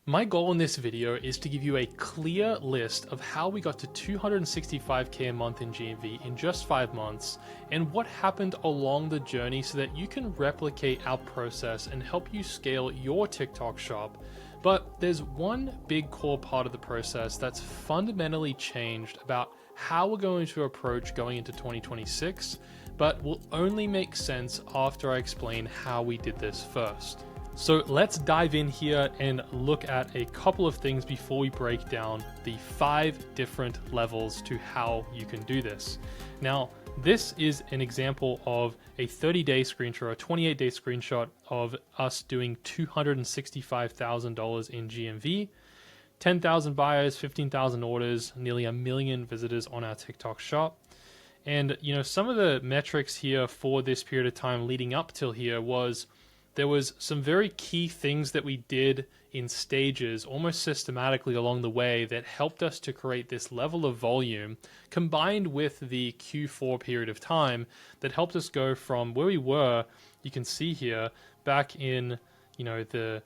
My goal in this video is to give you a clear list of how we got to 265K a month in GMV in just 5 months and what happened along the journey so that you can replicate our process and help you scale your TikTok shop. But there's one big core part of the process that's fundamentally changed about how we're going to approach going into 2026, but will only make sense after I explain how we did this first. So let's dive in here and look at a couple of things before we break down the 5 different levels to how you can do this. Now, this is an example of a 30-day screenshot or a 28-day screenshot of us doing $265,000 in GMV, 10,000 buyers, 15,000 orders, nearly 1 million visitors on our TikTok shop. And some of the metrics here for this period of time leading up till here was there was some very key things that we did in stages, almost systematically along the way, that helped us to create this level of volume combined with the Q4 period of time that helped us go from where we were, you can see here, back in the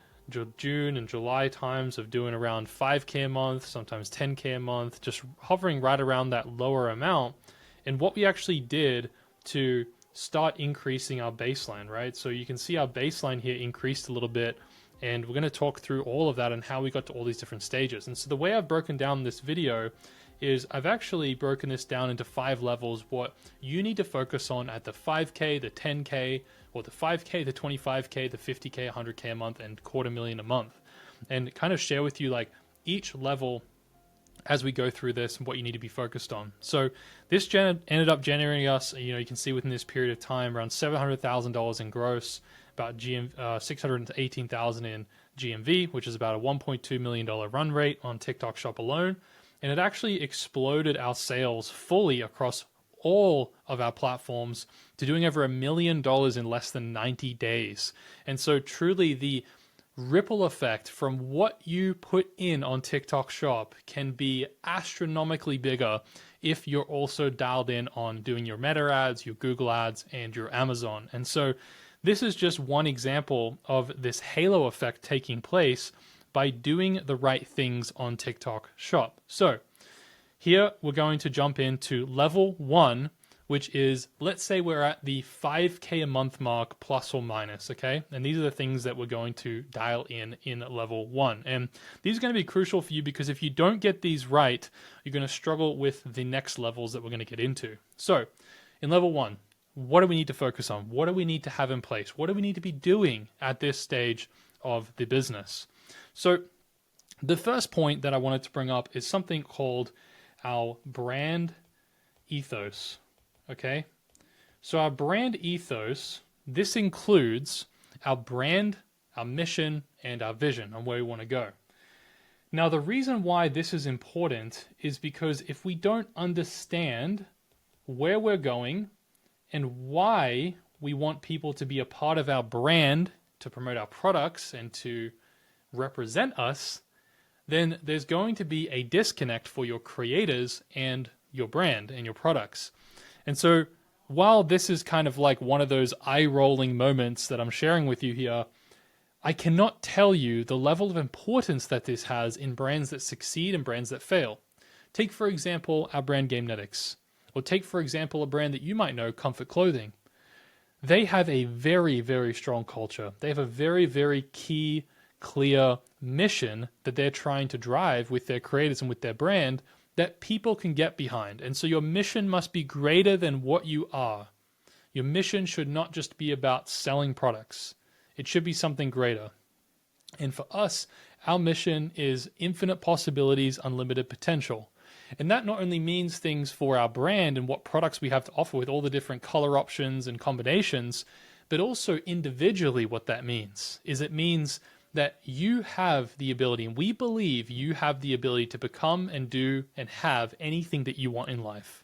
June and July times of doing around 5K a month, sometimes 10K a month, just hovering right around that lower amount. And what we actually did to start increasing our baseline, right? So you can see our baseline here increased a little bit, and we're going to talk through all of that and how we got to all these different stages. And so the way I've broken down this video is I've actually broken this down into 5 levels, what you need to focus on at the 5K, the 10K, or the 5K, the 25K, the 50K, 100K a month, and $250,000 a month, and kind of share with you like each level as we go through this and what you need to be focused on. So this ended up generating us, you can see within this period of time, around $700,000 in gross, about $618,000 in GMV, which is about a $1.2 million run rate on TikTok shop alone. And it actually exploded our sales fully across all of our platforms to doing over $1 million in less than 90 days. And so truly the ripple effect from what you put in on TikTok shop can be astronomically bigger if you're also dialed in on doing your Meta ads, your Google ads, and your Amazon. And so this is just one example of this halo effect taking place by doing the right things on TikTok shop. So here we're going to jump into level 1, which is, let's say we're at the 5K a month mark plus or minus, okay? And these are the things that we're going to dial in level 1. And these are going to be crucial for you because if you don't get these right, you're going to struggle with the next levels that we're going to get into. So in level 1, what do we need to focus on? What do we need to have in place? What do we need to be doing at this stage of the business? So the first point that I wanted to bring up is something called our brand ethos. Okay, so our brand ethos, this includes our brand, our mission, and our vision on where we want to go. Now, the reason why this is important is because if we don't understand where we're going and why we want people to be a part of our brand, to promote our products and to represent us, then there's going to be a disconnect for your creators and your brand and your products. And so while this is kind of like one of those eye-rolling moments that I'm sharing with you here, I cannot tell you the level of importance that this has in brands that succeed and brands that fail. Take, for example, our brand Gamenetics, or take, for example, a brand that you might know, Comfort Clothing. They have a very, very strong culture. They have a very, very key, clear mission that they're trying to drive with their creators and with their brand that people can get behind. And so your mission must be greater than what you are. Your mission should not just be about selling products. It should be something greater. And for us, our mission is infinite possibilities, unlimited potential. And that not only means things for our brand and what products we have to offer with all the different color options and combinations, but also individually what that means is it means that you have the ability, and we believe you have the ability to become and do and have anything that you want in life.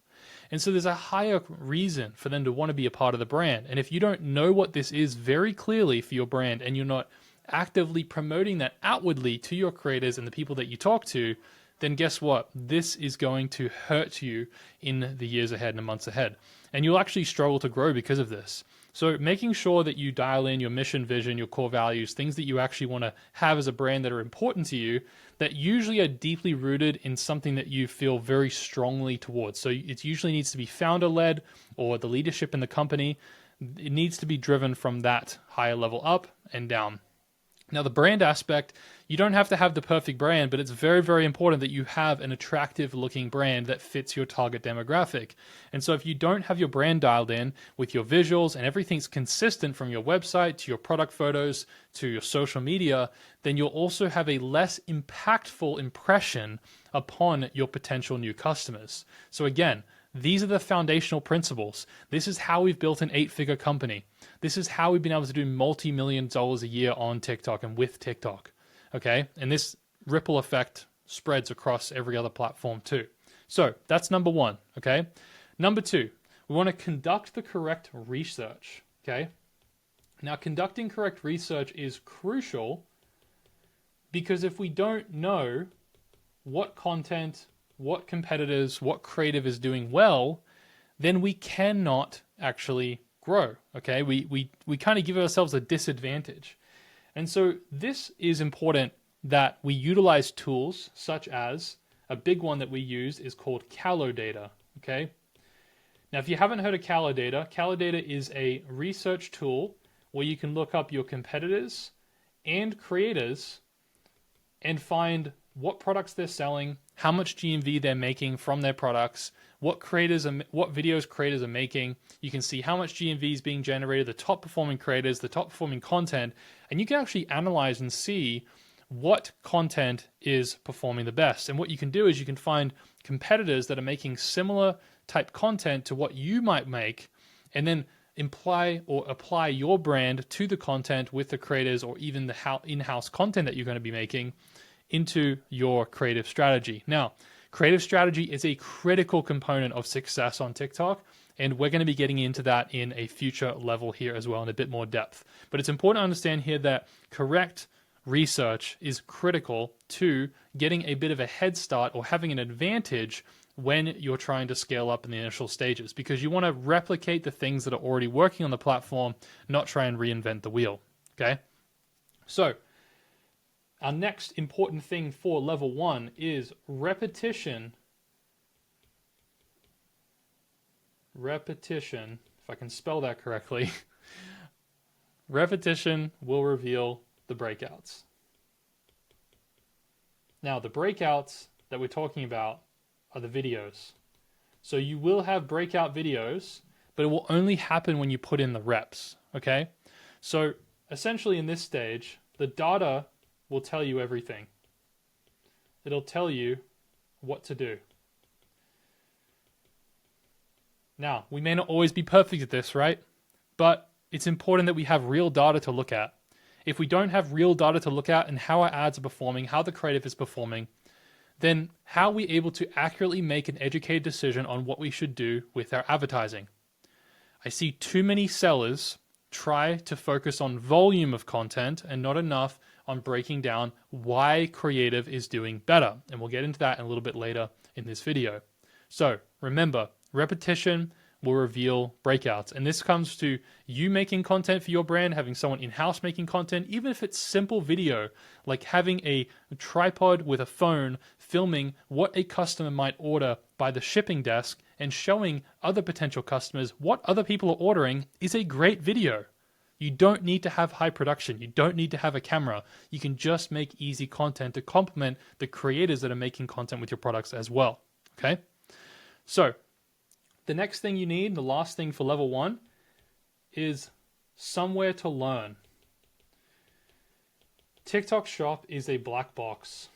And so there's a higher reason for them to want to be a part of the brand. And if you don't know what this is very clearly for your brand and you're not actively promoting that outwardly to your creators and the people that you talk to, then guess what? This is going to hurt you in the years ahead and the months ahead. And you'll actually struggle to grow because of this. So making sure that you dial in your mission, vision, your core values, things that you actually want to have as a brand that are important to you, that usually are deeply rooted in something that you feel very strongly towards. So it usually needs to be founder-led, or the leadership in the company. It needs to be driven from that higher level up and down. Now, the brand aspect, you don't have to have the perfect brand, but it's very, very important that you have an attractive looking brand that fits your target demographic. And so if you don't have your brand dialed in with your visuals and everything's consistent from your website to your product photos to your social media, then you'll also have a less impactful impression upon your potential new customers. So again, these are the foundational principles. This is how we've built an 8-figure company. This is how we've been able to do multi-million dollars a year on TikTok and with TikTok. Okay? And this ripple effect spreads across every other platform too. So that's number one. Okay? Number two, we want to conduct the correct research. Okay? Now, conducting correct research is crucial because if we don't know what content, what competitors, what creative is doing well, then we cannot actually grow. Okay, we kind of give ourselves a disadvantage. And so this is important that we utilize tools such as, a big one that we use is called Calodata. Okay, now if you haven't heard of Calodata is a research tool where you can look up your competitors and creators and find what products they're selling, how much GMV they're making from their products, what videos creators are making. You can see how much GMV is being generated, the top performing creators, the top performing content, and you can actually analyze and see what content is performing the best. And what you can do is you can find competitors that are making similar type content to what you might make, and then apply your brand to the content with the creators or even the in-house content that you're going to be making into your creative strategy. Now, creative strategy is a critical component of success on TikTok, and we're going to be getting into that in a future level here as well in a bit more depth. But it's important to understand here that correct research is critical to getting a bit of a head start or having an advantage when you're trying to scale up in the initial stages, because you want to replicate the things that are already working on the platform, not try and reinvent the wheel. Okay? So, our next important thing for level 1 is repetition. Repetition, if I can spell that correctly. Repetition will reveal the breakouts. Now, the breakouts that we're talking about are the videos. So you will have breakout videos, but it will only happen when you put in the reps. Okay? So essentially in this stage, the data will tell you everything. It'll tell you what to do. Now, we may not always be perfect at this, right? But it's important that we have real data to look at. If we don't have real data to look at and how our ads are performing, how the creative is performing, then how are we able to accurately make an educated decision on what we should do with our advertising? I see too many sellers try to focus on volume of content and not enough on breaking down why creative is doing better. And we'll get into that a little bit later in this video. So remember, repetition will reveal breakouts. And this comes to you making content for your brand, having someone in-house making content, even if it's simple video, like having a tripod with a phone filming what a customer might order by the shipping desk and showing other potential customers what other people are ordering is a great video. You don't need to have high production. You don't need to have a camera. You can just make easy content to complement the creators that are making content with your products as well. Okay? So, the next thing you need, the last thing for level 1, is somewhere to learn. TikTok Shop is a black box.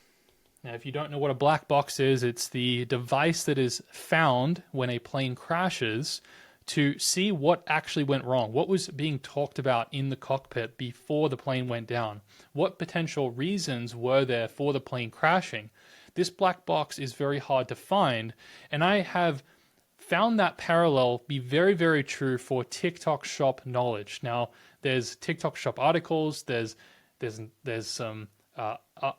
Now, if you don't know what a black box is, it's the device that is found when a plane crashes to see what actually went wrong, what was being talked about in the cockpit before the plane went down, what potential reasons were there for the plane crashing. This black box is very hard to find, and I have found that parallel be very, very true for TikTok Shop knowledge. Now, there's TikTok Shop articles, there's some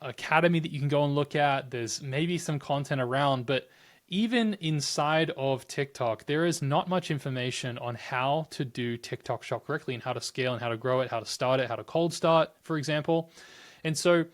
academy that you can go and look at, there's maybe some content around, but even inside of TikTok, there is not much information on how to do TikTok Shop correctly and how to scale and how to grow it, how to start it, how to cold start, for example. And so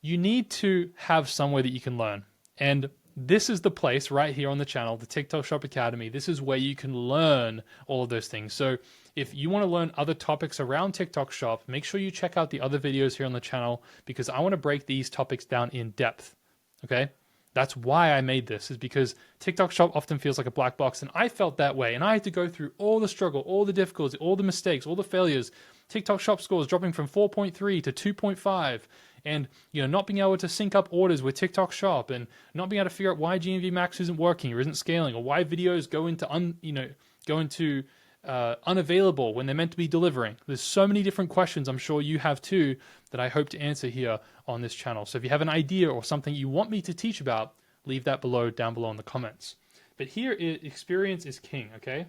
you need to have somewhere that you can learn. And this is the place right here on the channel, the TikTok Shop Academy. This is where you can learn all of those things. So if you want to learn other topics around TikTok Shop, make sure you check out the other videos here on the channel, because I want to break these topics down in depth. Okay? That's why I made this, is because TikTok Shop often feels like a black box, and I felt that way. And I had to go through all the struggle, all the difficulty, all the mistakes, all the failures. TikTok Shop scores dropping from 4.3 to 2.5, and not being able to sync up orders with TikTok Shop, and not being able to figure out why GMV Max isn't working or isn't scaling, or why videos go into unavailable when they're meant to be delivering. There's so many different questions, I'm sure you have too, that I hope to answer here on this channel. So if you have an idea or something you want me to teach about, leave that down below in the comments. But here, experience is king, okay?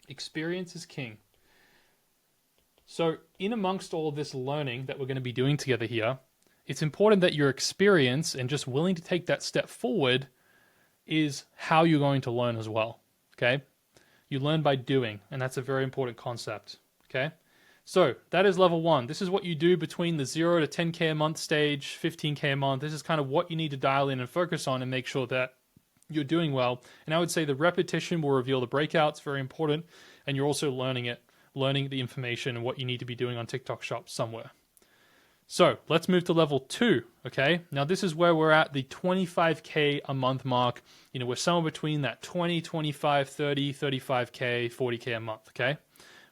Experience is king. So in amongst all this learning that we're going to be doing together here, it's important that your experience and just willing to take that step forward is how you're going to learn as well, okay? You learn by doing, and that's a very important concept, okay? So that is level 1. This is what you do between the 0 to 10K a month stage, 15K a month. This is kind of what you need to dial in and focus on and make sure that you're doing well. And I would say the repetition will reveal the breakouts, very important, and you're also learning the information and what you need to be doing on TikTok Shop somewhere. So let's move to level 2, okay? Now this is where we're at the 25K a month mark. We're somewhere between that 20, 25, 30, 35K, 40K a month, okay?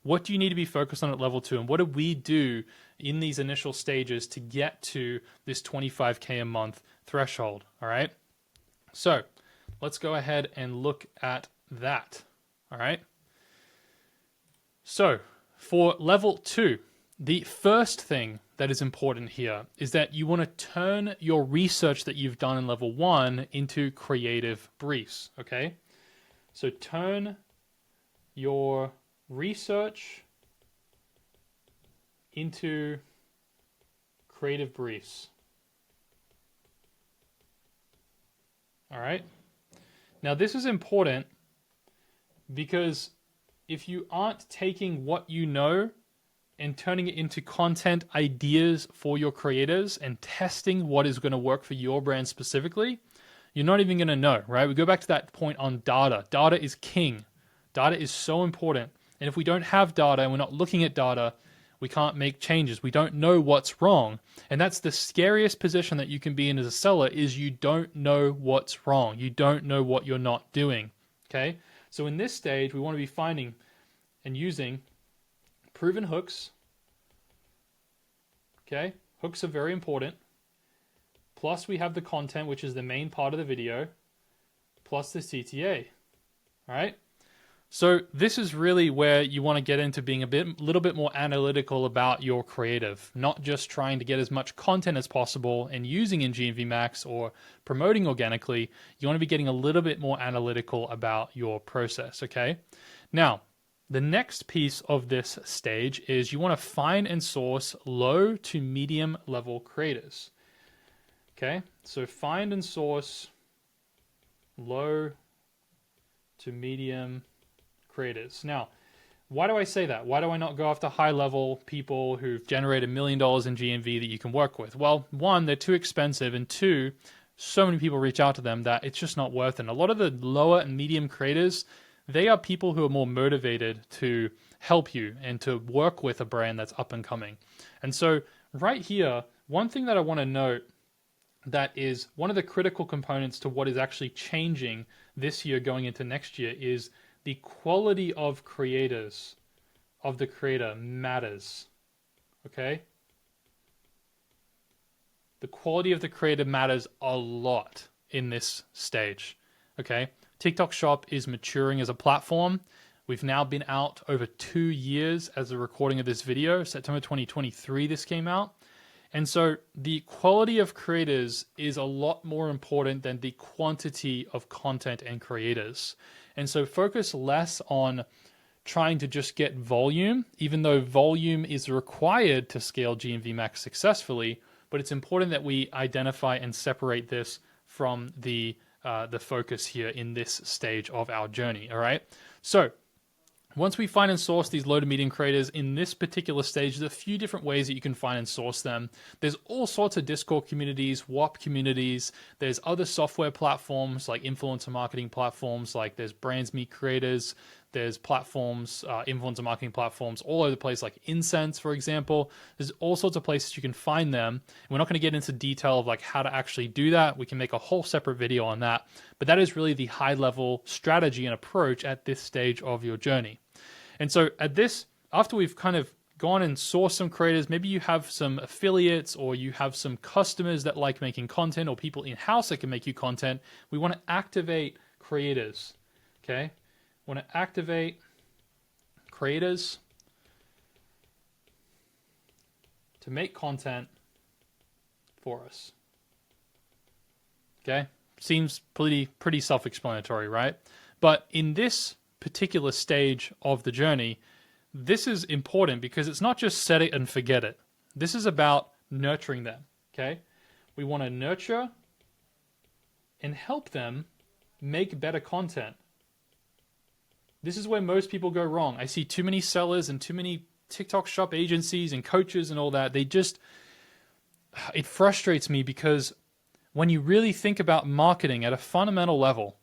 What do you need to be focused on at level 2, and what do we do in these initial stages to get to this 25K a month threshold, all right? So let's go ahead and look at that, all right? So for level 2, the first thing that is important here is that you want to turn your research that you've done in level 1 into creative briefs, okay? So turn your research into creative briefs. All right? Now this is important because if you aren't taking what you know and turning it into content ideas for your creators and testing what is going to work for your brand specifically, you're not even going to know, right? We go back to that point on data. Data is king. Data is so important. And if we don't have data and we're not looking at data, we can't make changes. We don't know what's wrong. And that's the scariest position that you can be in as a seller, is you don't know what's wrong. You don't know what you're not doing, okay? So in this stage, we want to be finding and using proven hooks, okay? Hooks are very important. Plus we have the content, which is the main part of the video, plus the CTA, all right? So this is really where you want to get into being little bit more analytical about your creative, not just trying to get as much content as possible and using in GMV Max or promoting organically. You want to be getting a little bit more analytical about your process, okay? Now, the next piece of this stage is you want to find and source low to medium level creators, okay? So find and source low to medium creators. Now, why do I say that? Why do I not go after high level people who've generated $1 million in GMV that you can work with? Well, one, they're too expensive, and two, so many people reach out to them that it's just not worth it. And a lot of the lower and medium creators, they are people who are more motivated to help you and to work with a brand that's up and coming. And so right here, one thing that I want to note that is one of the critical components to what is actually changing this year going into next year is the quality of creators, of the creator, matters, okay? The quality of the creator matters a lot in this stage, okay? TikTok Shop is maturing as a platform. We've now been out over 2 years as a recording of this video. September 2023 this came out. And so the quality of creators is a lot more important than the quantity of content and creators. And so focus less on trying to just get volume, even though volume is required to scale GMV Max successfully, but it's important that we identify and separate this from the the focus here in this stage of our journey. All right. So once we find and source these low to medium creators in this particular stage, there's a few different ways that you can find and source them. There's all sorts of Discord communities, WAP communities. There's other software platforms like influencer marketing platforms, like there's Brands Meet Creators. There's platforms, influencer marketing platforms all over the place, like Incense, for example. There's all sorts of places you can find them. We're not going to get into detail of like how to actually do that. We can make a whole separate video on that. But that is really the high level strategy and approach at this stage of your journey. And so at this, after we've kind of gone and sourced some creators, maybe you have some affiliates or you have some customers that like making content or people in-house that can make you content, we want to activate creators, okay? Want to activate creators to make content for us. Okay? Seems pretty self-explanatory, right? But in this particular stage of the journey, this is important because it's not just set it and forget it. This is about nurturing them, okay? We want to nurture and help them make better content. This is where most people go wrong. I see too many sellers and too many TikTok shop agencies and coaches and all that. It frustrates me because when you really think about marketing at a fundamental level,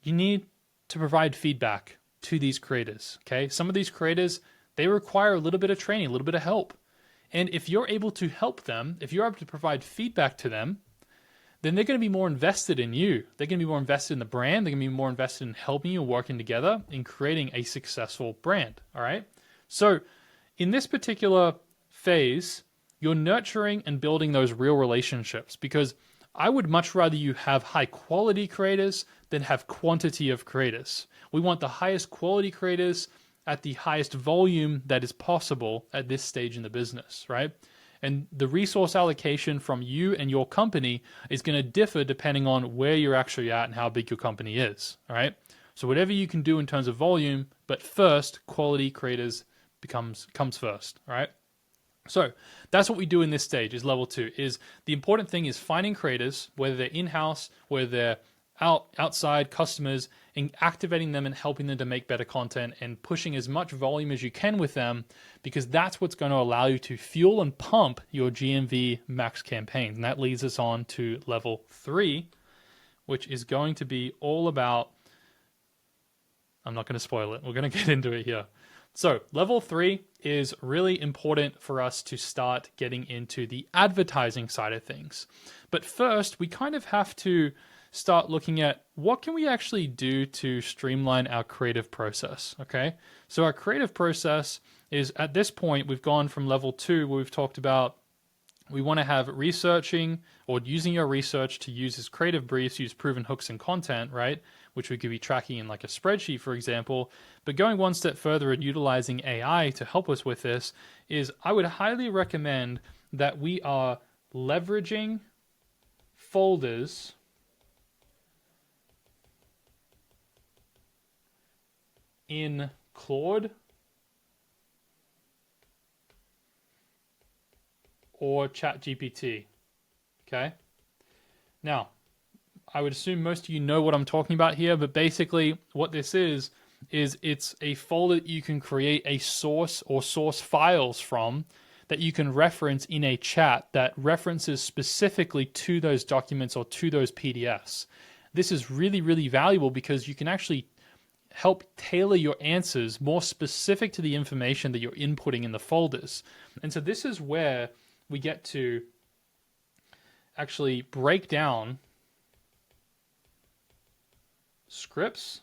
you need to provide feedback to these creators, okay? Some of these creators, they require a little bit of training, a little bit of help. And if you're able to help them, if you're able to provide feedback to them, then they're going to be more invested in you. They're going to be more invested in the brand. They're going to be more invested in helping you, working together in creating a successful brand, all right? So in this particular phase, you're nurturing and building those real relationships because I would much rather you have high quality creators than have quantity of creators. We want the highest quality creators at the highest volume that is possible at this stage in the business, right? And the resource allocation from you and your company is going to differ depending on where you're actually at and how big your company is, all right? So whatever you can do in terms of volume, but first, quality creators comes first, all right? So that's what we do in this stage is level 2. Is the important thing is finding creators, whether they're in-house, whether they're outside customers, and activating them and helping them to make better content and pushing as much volume as you can with them, because that's what's going to allow you to fuel and pump your GMV max campaigns. And that leads us on to level 3, which is going to be all about, I'm not going to spoil it. We're going to get into it here. So level 3 is really important for us to start getting into the advertising side of things. But first, we kind of have to start looking at what can we actually do to streamline our creative process, okay? So our creative process is, at this point, we've gone from level 2 where we've talked about we want to have researching or using your research to use as creative briefs, use proven hooks and content, right? Which we could be tracking in like a spreadsheet, for example. But going one step further and utilizing AI to help us with this is I would highly recommend that we are leveraging folders in Claude or ChatGPT, okay? Now, I would assume most of you know what I'm talking about here, but basically what this is it's a folder that you can create a source or source files from that you can reference in a chat that references specifically to those documents or to those PDFs. This is really, really valuable because you can actually help tailor your answers more specific to the information that you're inputting in the folders. And so this is where we get to actually break down scripts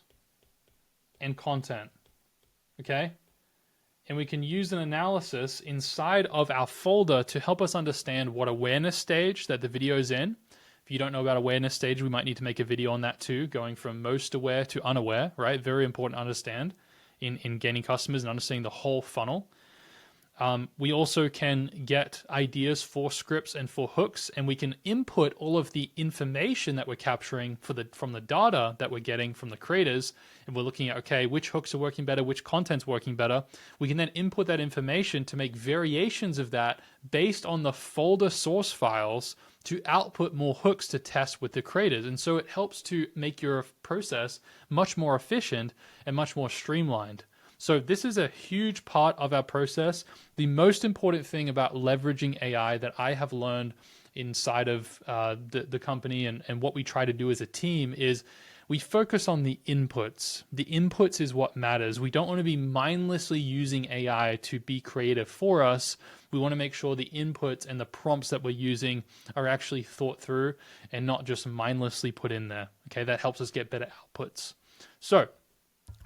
and content, okay? And we can use an analysis inside of our folder to help us understand what awareness stage that the video is in. If you don't know about awareness stage, we might need to make a video on that too, going from most aware to unaware, right? Very important to understand in gaining customers and understanding the whole funnel. We also can get ideas for scripts and for hooks, and we can input all of the information that we're capturing from the data that we're getting from the creators. And we're looking at, okay, which hooks are working better, which content's working better. We can then input that information to make variations of that based on the folder source files to output more hooks to test with the creators. And so it helps to make your process much more efficient and much more streamlined. So this is a huge part of our process. The most important thing about leveraging AI that I have learned inside of the company and what we try to do as a team is we focus on the inputs. The inputs is what matters. We don't want to be mindlessly using AI to be creative for us. We want to make sure the inputs and the prompts that we're using are actually thought through and not just mindlessly put in there. Okay, that helps us get better outputs. So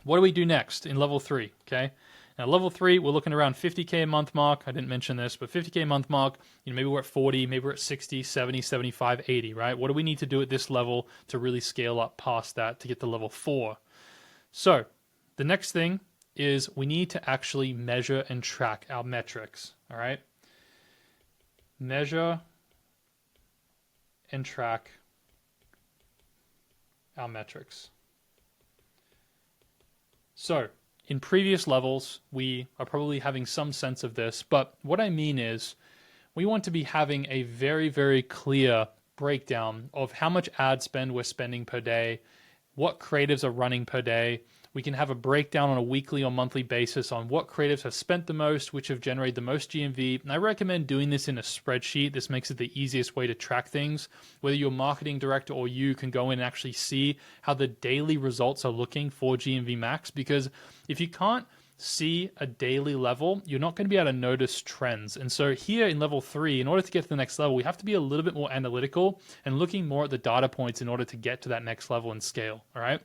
what do we do next in level 3? Okay. Now, level 3, we're looking around 50K a month mark. I didn't mention this, but 50K a month mark, maybe we're at 40, maybe we're at 60, 70, 75, 80, right? What do we need to do at this level to really scale up past that to get to level 4? So the next thing is we need to actually measure and track our metrics, all right? Measure and track our metrics. So in previous levels, we are probably having some sense of this, but what I mean is we want to be having a very, very clear breakdown of how much ad spend we're spending per day, what creatives are running per day. We can have a breakdown on a weekly or monthly basis on what creatives have spent the most, which have generated the most GMV. And I recommend doing this in a spreadsheet. This makes it the easiest way to track things. Whether you're a marketing director or you can go in and actually see how the daily results are looking for GMV Max. Because if you can't see a daily level, you're not going to be able to notice trends. And so here in level 3, in order to get to the next level, we have to be a little bit more analytical and looking more at the data points in order to get to that next level and scale. All right.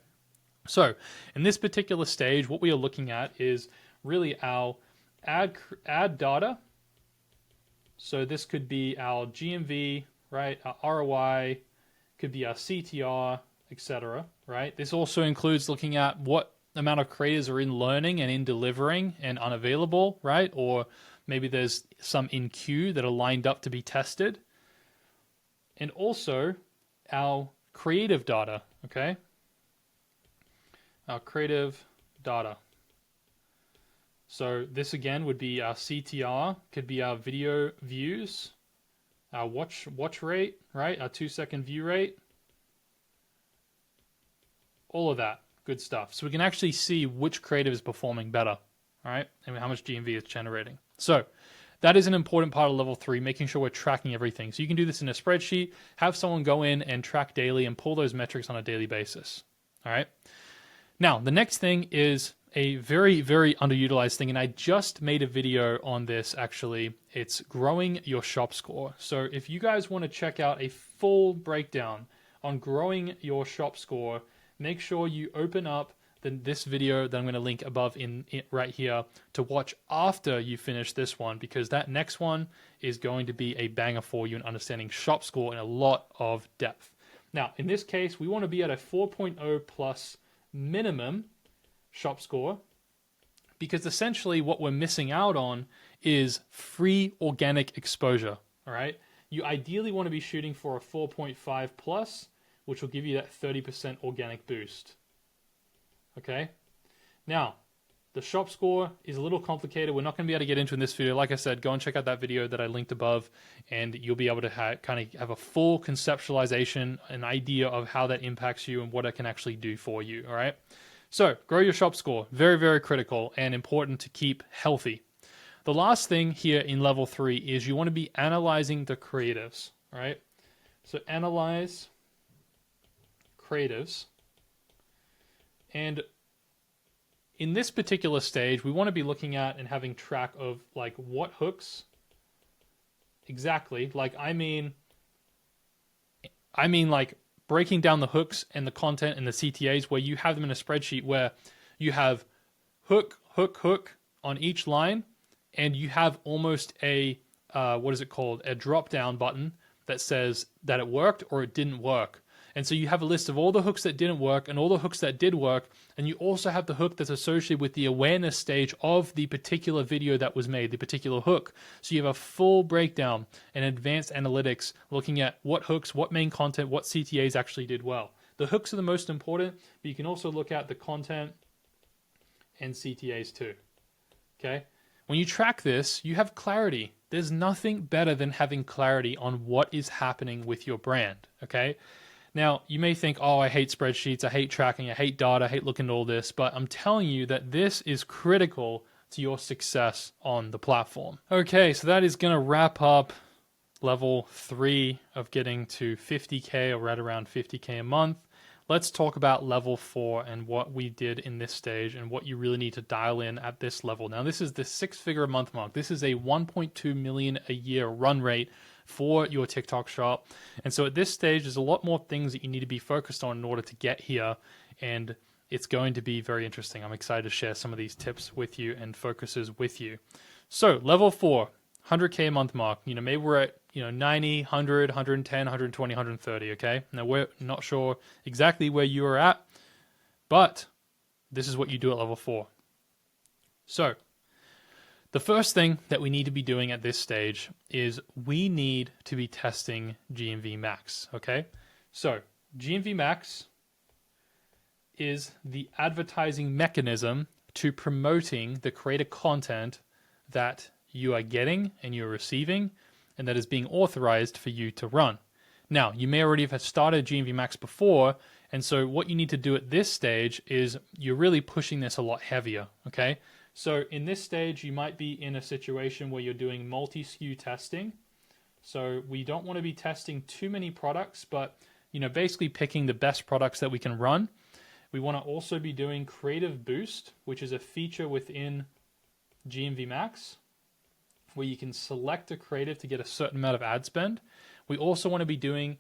So in this particular stage, what we are looking at is really our ad data. So this could be our GMV, right? Our ROI, could be our CTR, etc. Right? This also includes looking at what amount of creators are in learning and in delivering and unavailable, right? Or maybe there's some in queue that are lined up to be tested. And also our creative data, okay? Our creative data. So this again would be our CTR, could be our video views, our watch rate, right? Our 2-second view rate. All of that good stuff. So we can actually see which creative is performing better, all right? And how much GMV it's generating. So that is an important part of level 3, making sure we're tracking everything. So you can do this in a spreadsheet, have someone go in and track daily and pull those metrics on a daily basis, all right? Now, the next thing is a very, very underutilized thing, and I just made a video on this, actually. It's growing your shop score. So if you guys want to check out a full breakdown on growing your shop score, make sure you open up this video that I'm going to link above right here to watch after you finish this one, because that next one is going to be a banger for you in understanding shop score in a lot of depth. Now, in this case, we want to be at a 4.0 plus minimum shop score, because essentially what we're missing out on is free organic exposure. All right. You ideally want to be shooting for a 4.5 plus, which will give you that 30% organic boost. Okay. Now, the shop score is a little complicated. We're not going to be able to get into in this video. Like I said, go and check out that video that I linked above, and you'll be able to kind of have a full conceptualization, an idea of how that impacts you and what it can actually do for you. All right. So grow your shop score. Very, very critical and important to keep healthy. The last thing here in level 3 is you want to be analyzing the creatives. All right. So analyze creatives. And in this particular stage, we want to be looking at and having track of like what hooks exactly. Like, I mean like breaking down the hooks and the content and the CTAs where you have them in a spreadsheet where you have hook, hook, hook on each line, and you have almost a, what is it called? A drop down button that says that it worked or it didn't work. And so you have a list of all the hooks that didn't work and all the hooks that did work. And you also have the hook that's associated with the awareness stage of the particular video that was made, the particular hook. So you have a full breakdown and advanced analytics looking at what hooks, what main content, what CTAs actually did well. The hooks are the most important, but you can also look at the content and CTAs too. Okay? When you track this, you have clarity. There's nothing better than having clarity on what is happening with your brand. Okay? Now, you may think, oh, I hate spreadsheets, I hate tracking, I hate data, I hate looking at all this, but I'm telling you that this is critical to your success on the platform. Okay, so that is going to wrap up level 3 of getting to 50K or right around 50K a month. Let's talk about level 4 and what we did in this stage and what you really need to dial in at this level. Now, this is the 6-figure a month mark. This is a 1.2 million a year run rate for your TikTok shop. And so at this stage, there's a lot more things that you need to be focused on in order to get here. And it's going to be very interesting. I'm excited to share some of these tips with you and focuses with you. So level 4, 100K a month mark. Maybe we're at 90, 100, 110, 120, 130, okay? Now, we're not sure exactly where you are at, but this is what you do at level 4. So, the first thing that we need to be doing at this stage is we need to be testing GMV Max, okay? So, GMV Max is the advertising mechanism to promoting the creator content that you are getting and you're receiving and that is being authorized for you to run. Now, you may already have started GMV Max before, and so what you need to do at this stage is you're really pushing this a lot heavier, okay? So in this stage, you might be in a situation where you're doing multi-SKU testing. So we don't want to be testing too many products, but basically picking the best products that we can run. We want to also be doing Creative Boost, which is a feature within GMV Max, where you can select a creative to get a certain amount of ad spend. We also want to be doing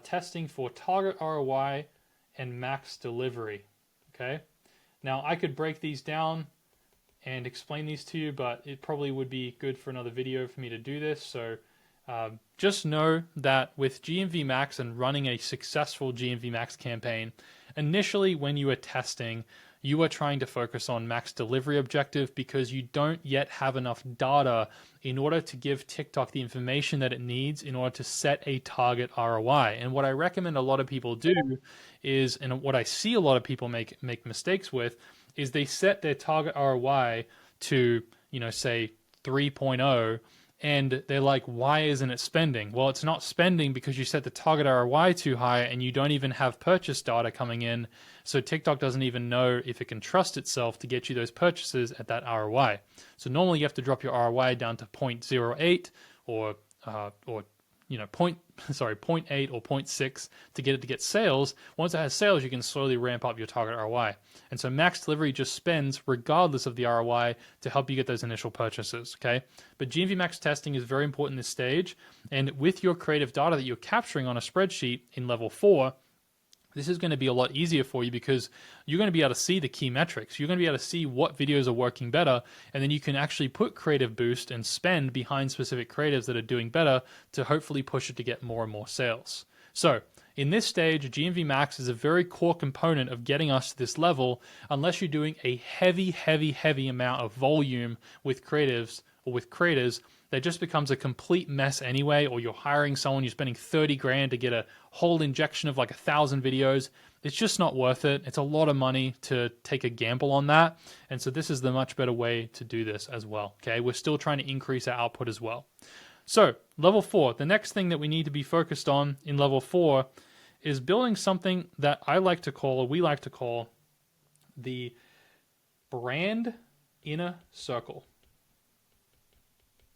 testing for target ROI and max delivery, okay? Now, I could break these down and explain these to you, but it probably would be good for another video for me to do this. So just know that with GMV Max and running a successful GMV Max campaign, initially when you are testing, you are trying to focus on max delivery objective because you don't yet have enough data in order to give TikTok the information that it needs in order to set a target ROI. And what I recommend a lot of people do is, and what I see a lot of people make mistakes with, is they set their target ROI to, say 3.0, and they're like, why isn't it spending? Well, it's not spending because you set the target ROI too high and you don't even have purchase data coming in. So TikTok doesn't even know if it can trust itself to get you those purchases at that ROI. So normally you have to drop your ROI down to 0.08 or 0.8 or 0.6 to get it to get sales. Once it has sales, you can slowly ramp up your target ROI. And so max delivery just spends regardless of the ROI to help you get those initial purchases, okay? But GMV Max testing is very important in this stage. And with your creative data that you're capturing on a spreadsheet in level 4, this is going to be a lot easier for you because you're going to be able to see the key metrics. You're going to be able to see what videos are working better, and then you can actually put Creative Boost and spend behind specific creatives that are doing better to hopefully push it to get more and more sales. So in this stage, GMV Max is a very core component of getting us to this level unless you're doing a heavy amount of volume with creatives or with creators. That just becomes a complete mess anyway, or you're hiring someone, you're spending 30 grand to get a whole injection of like 1,000 videos. It's just not worth it. It's a lot of money to take a gamble on that. And so this is the much better way to do this as well. Okay, we're still trying to increase our output as well. So level 4, the next thing that we need to be focused on in level 4 is building something that I like to call, or we like to call, the brand inner circle.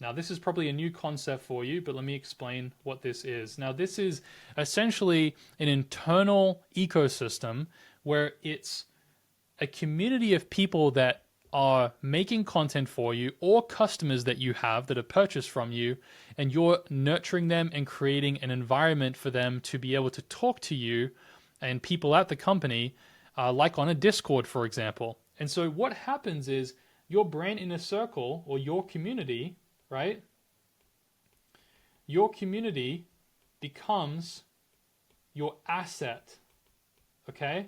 Now, this is probably a new concept for you, but let me explain what this is. Now, this is essentially an internal ecosystem where it's a community of people that are making content for you, or customers that you have that have purchased from you, and you're nurturing them and creating an environment for them to be able to talk to you and people at the company, like on a Discord, for example. And so what happens is your brand inner circle, or your community, right? Your community becomes your asset, okay?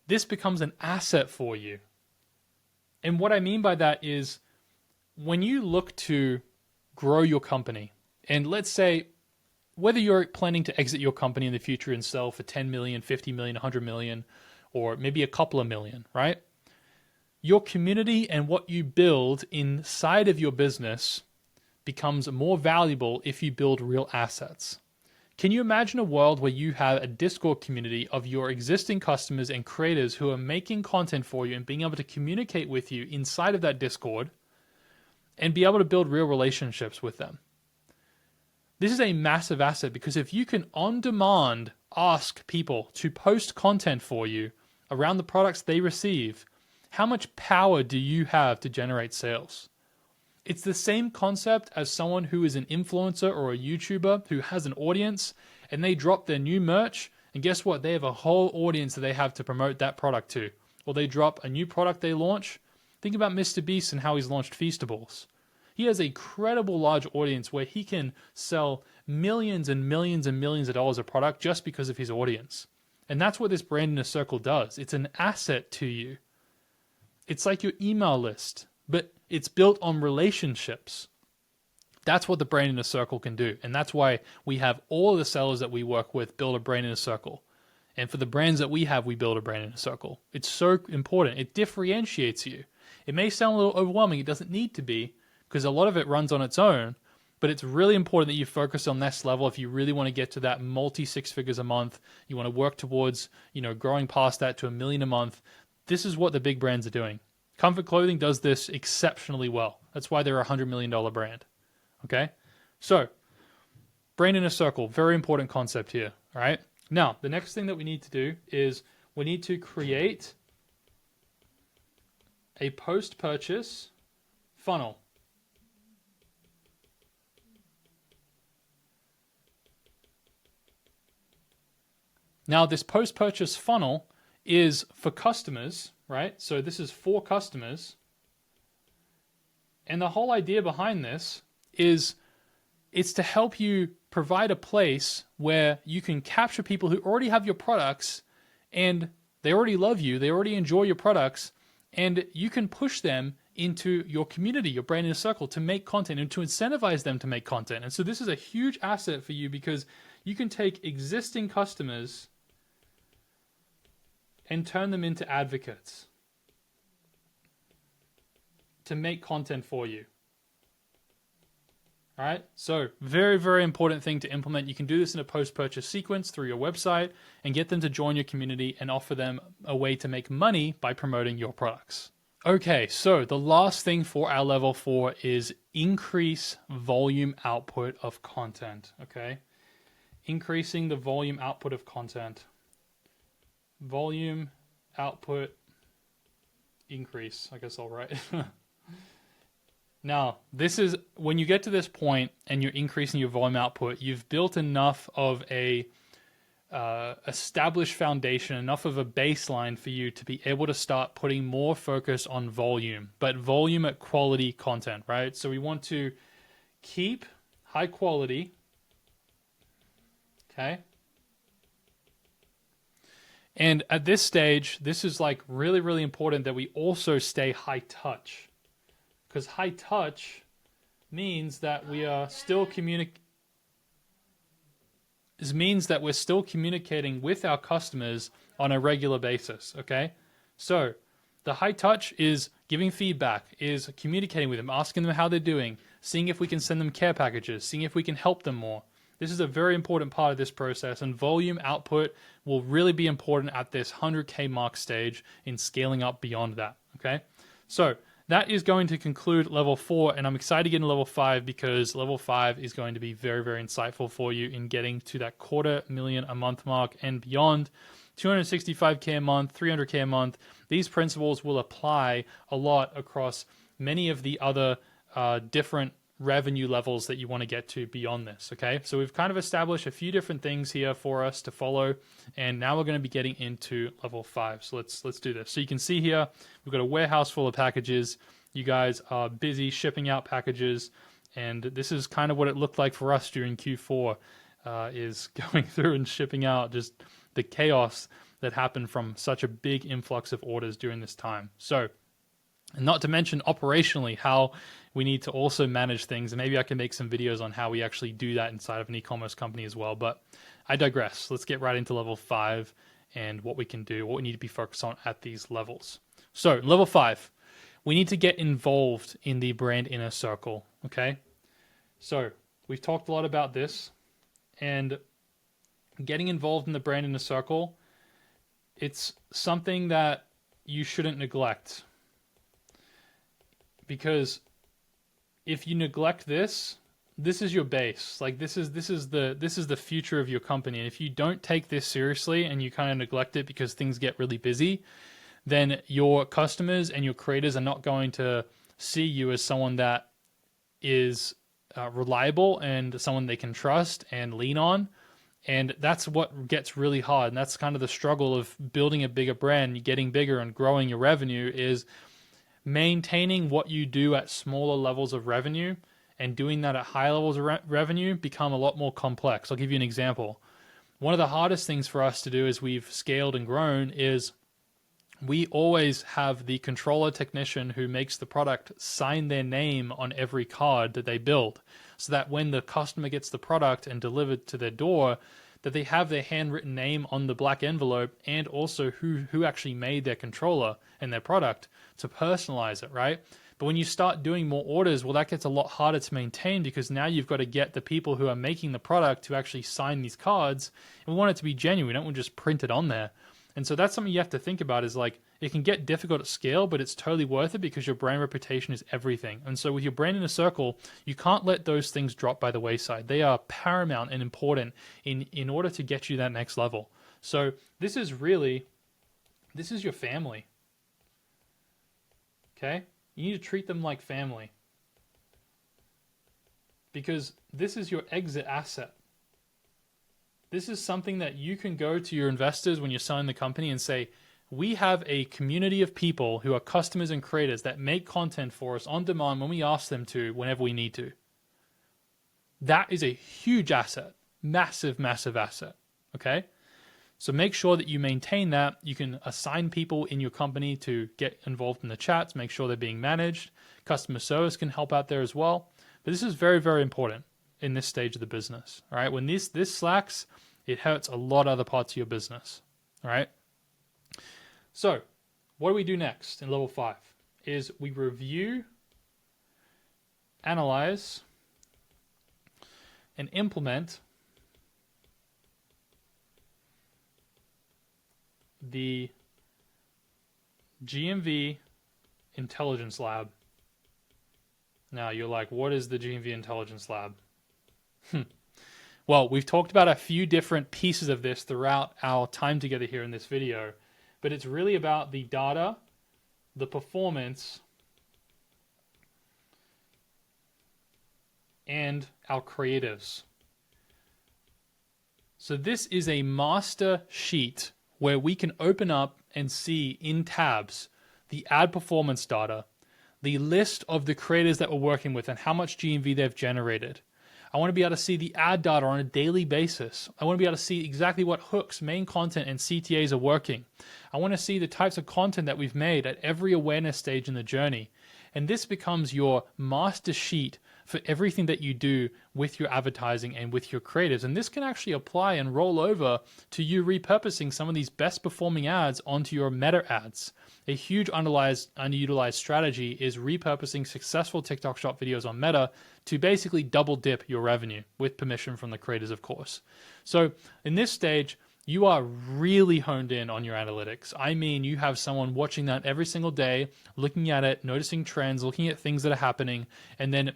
This becomes an asset for you. And what I mean by that is when you look to grow your company, and let's say whether you're planning to exit your company in the future and sell for 10 million, 50 million, 100 million, or maybe a couple of million, right? Your community and what you build inside of your business becomes more valuable if you build real assets. Can you imagine a world where you have a Discord community of your existing customers and creators who are making content for you and being able to communicate with you inside of that Discord and be able to build real relationships with them? This is a massive asset because if you can on demand ask people to post content for you around the products they receive, how much power do you have to generate sales? It's the same concept as someone who is an influencer or a YouTuber who has an audience and they drop their new merch, and guess what? They have a whole audience that they have to promote that product to. Or they drop a new product they launch. Think about Mr. Beast and how he's launched Feastables. He has a credible large audience where he can sell millions and millions and millions of dollars of product just because of his audience. And that's what this brand in a circle does. It's an asset to you. It's like your email list, but it's built on relationships. That's what the brand in a circle can do. And that's why we have all of the sellers that we work with build a brand in a circle. And for the brands that we have, we build a brand in a circle. It's so important. It differentiates you. It may sound a little overwhelming. It doesn't need to be because a lot of it runs on its own. But it's really important that you focus on this level if you really want to get to that multi 6 figures a month. You want to work towards, growing past that to $1 million a month. This is what the big brands are doing. Comfort Clothing does this exceptionally well. That's why they're a $100 million brand. Okay? So, brand in a circle, very important concept here. All right? Now, the next thing that we need to do is we need to create a post-purchase funnel. Now, this post-purchase funnel is for customers, right? So this is for customers. And the whole idea behind this is it's to help you provide a place where you can capture people who already have your products and they already love you, they already enjoy your products, and you can push them into your community, your brand in a circle, to make content and to incentivize them to make content. And so this is a huge asset for you because you can take existing customers and turn them into advocates to make content for you. All right, so very, very important thing to implement. You can do this in a post-purchase sequence through your website and get them to join your community and offer them a way to make money by promoting your products. Okay, so the last thing for our level 4 is increase volume output of content, okay? Increasing the volume output of content. Volume output increase, I guess I'll write. Now, this is when you get to this point and you're increasing your volume output, you've built enough of a established foundation, enough of a baseline for you to be able to start putting more focus on volume, but volume at quality content, right? So we want to keep high quality, okay? And at this stage, this is like really, really important that we also stay high touch. Because high touch means that we are still we're still communicating with our customers on a regular basis, okay? So the high touch is giving feedback, is communicating with them, asking them how they're doing, seeing if we can send them care packages, seeing if we can help them more. This is a very important part of this process, and volume output will really be important at this 100K mark stage in scaling up beyond that, okay? So that is going to conclude level 4, and I'm excited to get into level 5 because level 5 is going to be very, very insightful for you in getting to that $250,000 a month mark and beyond. 265K a month, 300K a month. These principles will apply a lot across many of the other different revenue levels that you want to get to beyond this, okay? So we've kind of established a few different things here for us to follow, and now we're going to be getting into level 5. So let's do this. So you can see here, we've got a warehouse full of packages. You guys are busy shipping out packages, and this is kind of what it looked like for us during Q4. is going through and shipping out, just the chaos that happened from such a big influx of orders during this time. So, and not to mention operationally how we need to also manage things. And maybe I can make some videos on how we actually do that inside of an e-commerce company as well. But I digress. Let's get right into level 5 and what we can do, what we need to be focused on at these levels. So level 5, we need to get involved in the brand inner circle. Okay. So we've talked a lot about this, and getting involved in the brand inner circle, it's something that you shouldn't neglect. Because if you neglect this, this is your base. Like this is the future of your company. And if you don't take this seriously and you kind of neglect it because things get really busy, then your customers and your creators are not going to see you as someone that is reliable and someone they can trust and lean on. And that's what gets really hard. And that's kind of the struggle of building a bigger brand, getting bigger and growing your revenue, is maintaining what you do at smaller levels of revenue and doing that at high levels of revenue become a lot more complex. I'll give you an example. One of the hardest things for us to do as we've scaled and grown is we always have the controller technician who makes the product sign their name on every card that they build, so that when the customer gets the product and delivered to their door, that they have their handwritten name on the black envelope, and also who actually made their controller and their product to personalize it, right? But when you start doing more orders, well, that gets a lot harder to maintain, because now you've got to get the people who are making the product to actually sign these cards. And we want it to be genuine. We don't want to just print it on there. And so that's something you have to think about, is like, it can get difficult at scale, but it's totally worth it because your brand reputation is everything. And so with your brand in a circle, you can't let those things drop by the wayside. They are paramount and important in order to get you that next level. So this is your family. Okay? You need to treat them like family, because this is your exit asset. This is something that you can go to your investors when you're selling the company and say, we have a community of people who are customers and creators that make content for us on demand when we ask them to, whenever we need to. That is a huge asset. Massive, massive asset. Okay? So make sure that you maintain that. You can assign people in your company to get involved in the chats, make sure they're being managed. Customer service can help out there as well. But this is very, very important in this stage of the business. All right? When this slacks, it hurts a lot of other parts of your business. All right? So what do we do next in level 5? Is we review, analyze, and implement the GMV Intelligence Lab. Now you're like, what is the GMV Intelligence Lab? Well, we've talked about a few different pieces of this throughout our time together here in this video, but it's really about the data, the performance, and our creatives. So this is a master sheet where we can open up and see in tabs the ad performance data, the list of the creators that we're working with and how much GMV they've generated. I want to be able to see the ad data on a daily basis. I want to be able to see exactly what hooks, main content, and CTAs are working. I want to see the types of content that we've made at every awareness stage in the journey. And this becomes your master sheet for everything that you do with your advertising and with your creatives. And this can actually apply and roll over to you repurposing some of these best performing ads onto your meta ads. A huge underutilized strategy is repurposing successful TikTok Shop videos on Meta to basically double dip your revenue, with permission from the creators, of course. So in this stage, you are really honed in on your analytics. I mean, you have someone watching that every single day, looking at it, noticing trends, looking at things that are happening, and then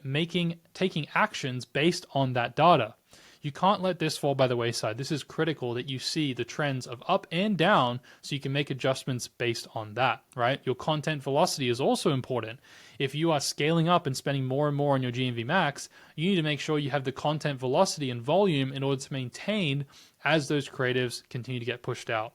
taking actions based on that data. You can't let this fall by the wayside. This is critical that you see the trends of up and down so you can make adjustments based on that, right? Your content velocity is also important. If you are scaling up and spending more and more on your GMV max, you need to make sure you have the content velocity and volume in order to maintain as those creatives continue to get pushed out.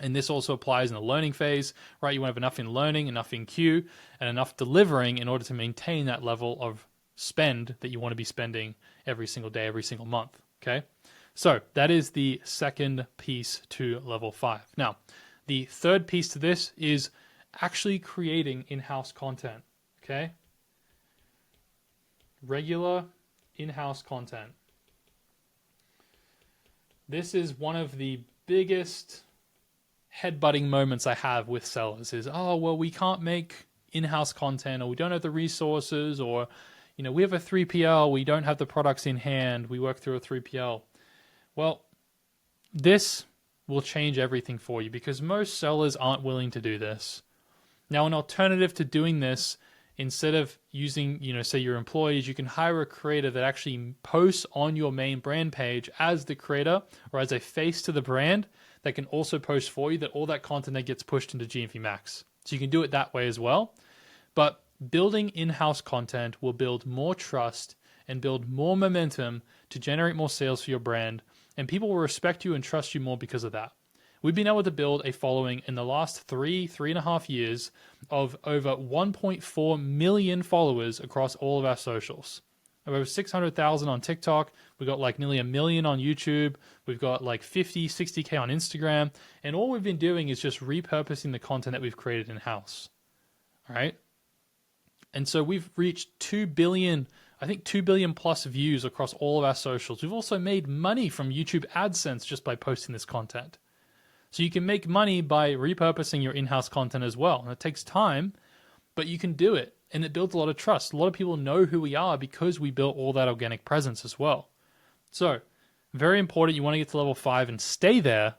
And this also applies in the learning phase, right? You want to have enough in learning, enough in queue, and enough delivering in order to maintain that level of spend that you want to be spending every single day, every single month, okay? So that is the second piece to level 5. Now, the third piece to this is actually creating in-house content, okay? Regular in-house content. This is one of the biggest headbutting moments I have with sellers is, oh, well, we can't make in-house content, or we don't have the resources, or, you know, we have a 3PL, we don't have the products in hand, we work through a 3PL. Well, this will change everything for you because most sellers aren't willing to do this. Now, an alternative to doing this, instead of using, you know, say your employees, you can hire a creator that actually posts on your main brand page as the creator or as a face to the brand that can also post for you, that all that content that gets pushed into GMV Max. So you can do it that way as well. But building in-house content will build more trust and build more momentum to generate more sales for your brand. And people will respect you and trust you more because of that. We've been able to build a following in the last 3.5 years of over 1.4 million followers across all of our socials. Over 600,000 on TikTok. We've got like nearly 1 million on YouTube. We've got like 50, 60K on Instagram. And all we've been doing is just repurposing the content that we've created in-house. All right. And so we've reached 2 billion, I think 2 billion plus views across all of our socials. We've also made money from YouTube AdSense just by posting this content. So you can make money by repurposing your in-house content as well. And it takes time, but you can do it. And it builds a lot of trust. A lot of people know who we are because we built all that organic presence as well. So very important. You want to get to level 5 and stay there.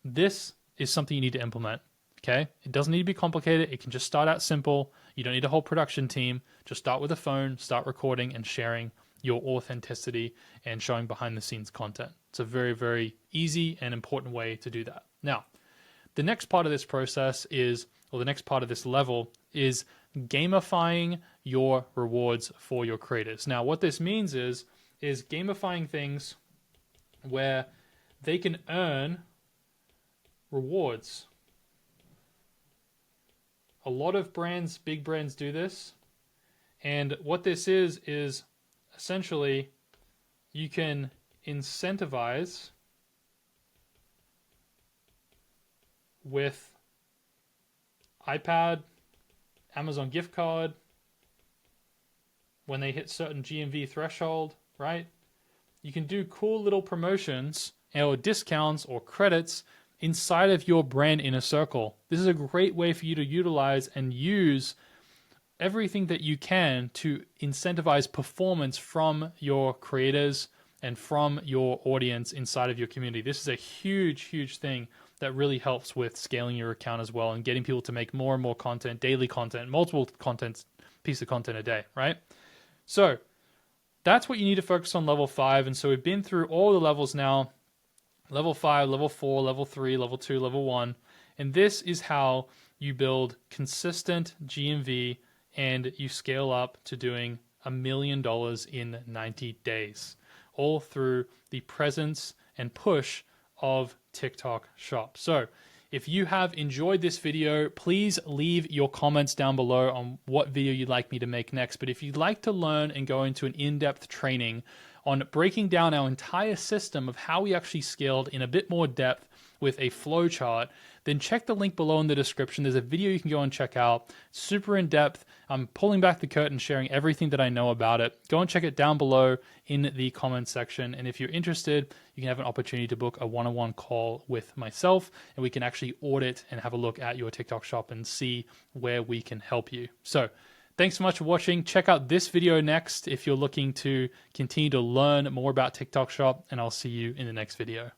This is something you need to implement. Okay. It doesn't need to be complicated. It can just start out simple. You don't need a whole production team. Just start with a phone, start recording and sharing your authenticity and showing behind the scenes content. It's a very, very easy and important way to do that. Now, the next part of this process is, or the next part of this level is gamifying your rewards for your creators. Now, what this means is gamifying things where they can earn rewards. A lot of brands, big brands do this. And what this is essentially you can incentivize with iPad, Amazon gift card, when they hit certain GMV threshold, right? You can do cool little promotions or discounts or credits inside of your brand inner circle. This is a great way for you to utilize and use everything that you can to incentivize performance from your creators and from your audience inside of your community. This is a huge, huge thing that really helps with scaling your account as well and getting people to make more and more content, daily content, multiple contents, piece of content a day, right? So that's what you need to focus on level 5. And so we've been through all the levels now, level 5, level 4, level 3, level 2, level 1. And this is how you build consistent GMV and you scale up to doing $1 million in 90 days, all through the presence and push of TikTok Shop. So if you have enjoyed this video, please leave your comments down below on what video you'd like me to make next. But if you'd like to learn and go into an in-depth training on breaking down our entire system of how we actually scaled in a bit more depth with a flow chart, then check the link below in the description. There's a video you can go and check out. Super in depth. I'm pulling back the curtain, sharing everything that I know about it. Go and check it down below in the comments section. And if you're interested, you can have an opportunity to book a one-on-one call with myself, and we can actually audit and have a look at your TikTok shop and see where we can help you. So thanks so much for watching. Check out this video next if you're looking to continue to learn more about TikTok Shop, and I'll see you in the next video.